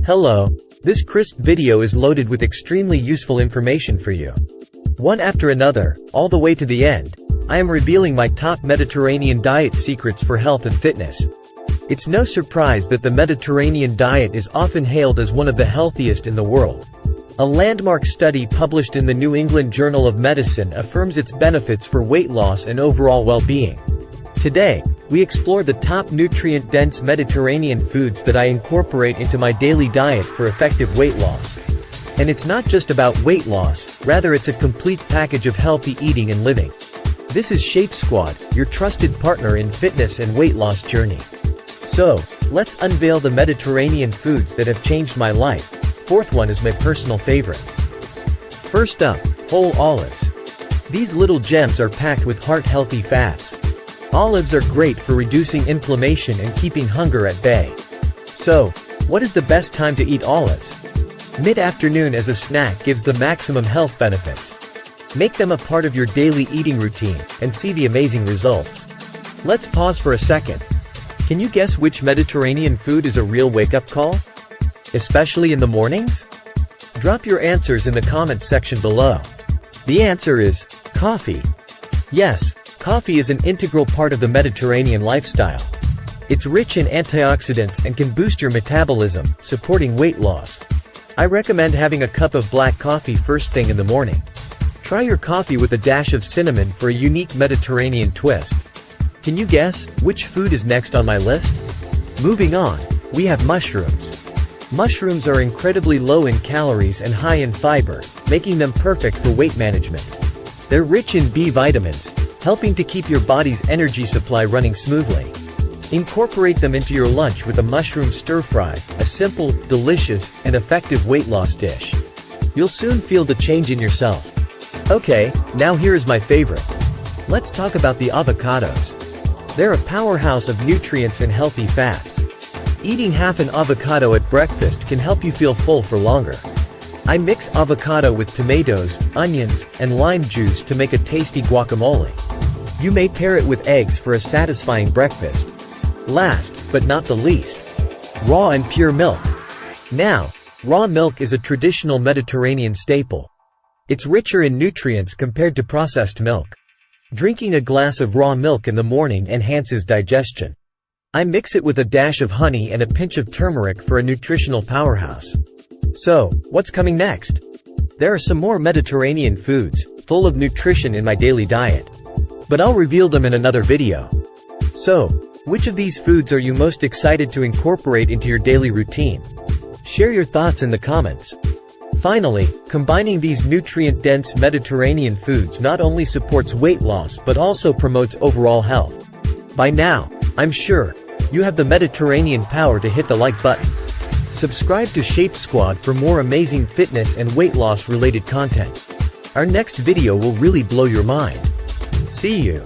Hello. This crisp video is loaded with extremely useful information for you. One after another, all the way to the end, I am revealing my top Mediterranean diet secrets for health and fitness. It's no surprise that the Mediterranean diet is often hailed as one of the healthiest in the world. A landmark study published in the New England Journal of Medicine affirms its benefits for weight loss and overall well-being. Today, we explore the top nutrient-dense Mediterranean foods that I incorporate into my daily diet for effective weight loss. And it's not just about weight loss, rather it's a complete package of healthy eating and living. This is Shape Squad, your trusted partner in fitness and weight loss journey. So, let's unveil the Mediterranean foods that have changed my life. Fourth one is my personal favorite. First up, whole olives. These little gems are packed with heart-healthy fats. Olives are great for reducing inflammation and keeping hunger at bay. So, what is the best time to eat olives? Mid-afternoon as a snack gives the maximum health benefits. Make them a part of your daily eating routine, and see the amazing results. Let's pause for a second. Can you guess which Mediterranean food is a real wake-up call? Especially in the mornings? Drop your answers in the comments section below. The answer is coffee. Yes, coffee is an integral part of the Mediterranean lifestyle. It's rich in antioxidants and can boost your metabolism, supporting weight loss. I recommend having a cup of black coffee first thing in the morning. Try your coffee with a dash of cinnamon for a unique Mediterranean twist. Can you guess which food is next on my list? Moving on, we have mushrooms. Mushrooms are incredibly low in calories and high in fiber, making them perfect for weight management. They're rich in B vitamins, helping to keep your body's energy supply running smoothly. Incorporate them into your lunch with a mushroom stir-fry, a simple, delicious, and effective weight loss dish. You'll soon feel the change in yourself. Okay, now here is my favorite. Let's talk about the avocados. They're a powerhouse of nutrients and healthy fats. Eating half an avocado at breakfast can help you feel full for longer. I mix avocado with tomatoes, onions, and lime juice to make a tasty guacamole. You may pair it with eggs for a satisfying breakfast. Last, but not the least, raw and pure milk. Now, raw milk is a traditional Mediterranean staple. It's richer in nutrients compared to processed milk. Drinking a glass of raw milk in the morning enhances digestion. I mix it with a dash of honey and a pinch of turmeric for a nutritional powerhouse. So, what's coming next? There are some more Mediterranean foods, full of nutrition in my daily diet. But I'll reveal them in another video. So, which of these foods are you most excited to incorporate into your daily routine? Share your thoughts in the comments. Finally, combining these nutrient-dense Mediterranean foods not only supports weight loss but also promotes overall health. By now, I'm sure, you have the Mediterranean power to hit the like button. Subscribe to Shape Squad for more amazing fitness and weight loss related content. Our next video will really blow your mind. See you.